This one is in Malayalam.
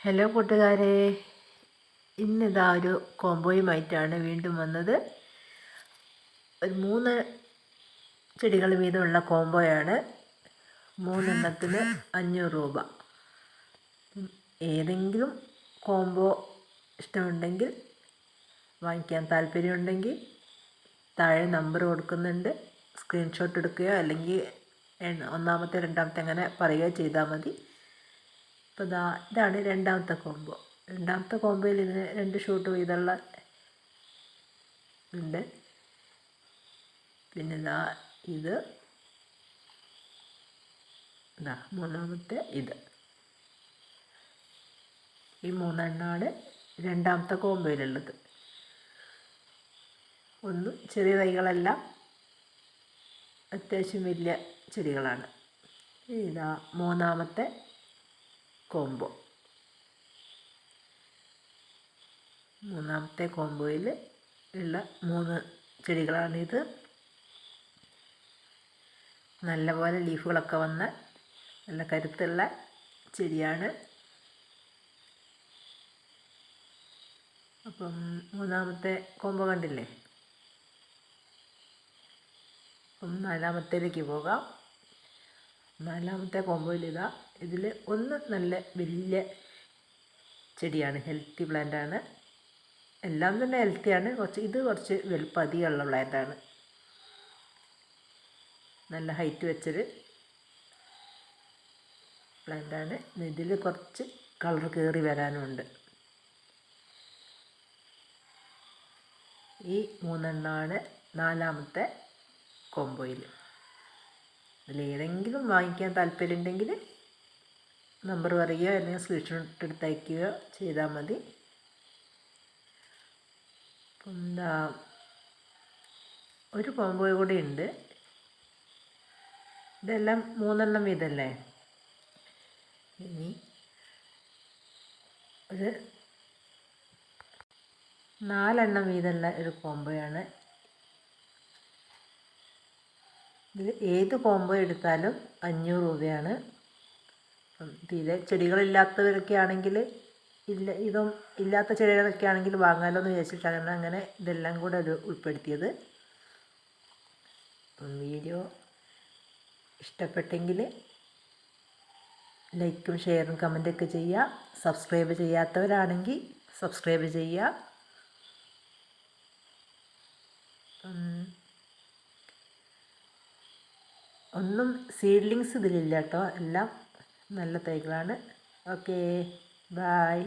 ഹലോ കൂട്ടുകാരെ, ഇന്നിതാ ഒരു കോംബോയുമായിട്ടാണ് വീണ്ടും വന്നത്. ഒരു 3 ചെടികൾ വീതമുള്ള കോംബോയാണ്. 3 എണ്ണത്തിന് 500 രൂപ. ഏതെങ്കിലും കോംബോ ഇഷ്ടമുണ്ടെങ്കിൽ, വാങ്ങിക്കാൻ താല്പര്യമുണ്ടെങ്കിൽ താഴെ നമ്പർ കൊടുക്കുന്നുണ്ട്. സ്ക്രീൻഷോട്ട് എടുക്കുകയോ അല്ലെങ്കിൽ ഒന്നാമത്തെ രണ്ടാമത്തെ അങ്ങനെ പറയുകയോ ചെയ്താൽ മതി. അപ്പോൾ ഇതാണ് രണ്ടാമത്തെ കോംബോ. രണ്ടാമത്തെ കോംബോയിൽ ഇതിന് 2 ഷൂട്ട് വീതമുള്ള ഉണ്ട്. പിന്നെ ഇത് മൂന്നാമത്തെ ഇത്. ഈ 3 എണ്ണമാണ് രണ്ടാമത്തെ കോംബോയിലുള്ളത്. ഒന്നും ചെറിയ തൈകളല്ല, അത്യാവശ്യം വലിയ ചെടികളാണ്. മൂന്നാമത്തെ കോംബോ. മൂന്നാമത്തെ കോംബോയിൽ ഉള്ള 3 ചെടികളാണിത്. നല്ലപോലെ ലീഫുകളൊക്കെ വന്ന നല്ല കരുത്തുള്ള ചെടിയാണ്. അപ്പം മൂന്നാമത്തെ കോംബോ കണ്ടില്ലേ. അപ്പം നാലാമത്തേലേക്ക് പോകാം. നാലാമത്തെ കോംബോയിൽ ഇതിൽ ഒന്ന് നല്ല വലിയ ചെടിയാണ്, ഹെൽത്തി പ്ലാന്റാണ്. എല്ലാം തന്നെ ഹെൽത്തിയാണ്. കുറച്ച് വലുപ്പം അധികമുള്ള പ്ലാന്റാണ്. നല്ല ഹൈറ്റ് വെച്ചൊരു പ്ലാന്റാണ്. ഇതിൽ കുറച്ച് കളർ കയറി വരാനുമുണ്ട്. ഈ 3 എണ്ണമാണ് നാലാമത്തെ കോംബോയിൽ. അതിലേതെങ്കിലും വാങ്ങിക്കാൻ താല്പര്യമുണ്ടെങ്കിൽ നമ്പർ പറയുകയോ അല്ലെങ്കിൽ സ്ക്രീൻഷോട്ട് എടുത്തയക്കുകയോ ചെയ്താൽ മതി. ഒരു കോംബോ കൂടി ഉണ്ട്. ഇതെല്ലാം 3 എണ്ണം വീതമല്ലേ. ഇനി ഒരു 4 എണ്ണം വീതമുള്ള ഒരു കോംബോയാണ്. ഇതിൽ ഏത് കോംബോ എടുത്താലും 500 രൂപയാണ്. തീരെ ചെടികളില്ലാത്തവരൊക്കെ ആണെങ്കിൽ ഇതും ഇല്ലാത്ത ചെടികളൊക്കെ ആണെങ്കിൽ വാങ്ങാമല്ലോ എന്ന് വിചാരിച്ചിട്ടാണ് അങ്ങനെ ഇതെല്ലാം കൂടെ ഉൾപ്പെടുത്തിയത്. വീഡിയോ ഇഷ്ടപ്പെട്ടെങ്കിൽ ലൈക്കും ഷെയറും കമൻറ്റൊക്കെ ചെയ്യുക. സബ്സ്ക്രൈബ് ചെയ്യാത്തവരാണെങ്കിൽ സബ്സ്ക്രൈബ് ചെയ്യുക. ഒന്നും സീഡ്ലിങ്സ് ഇതിലില്ല കേട്ടോ, എല്ലാം നല്ല തൈകളാണ്. Okay, by.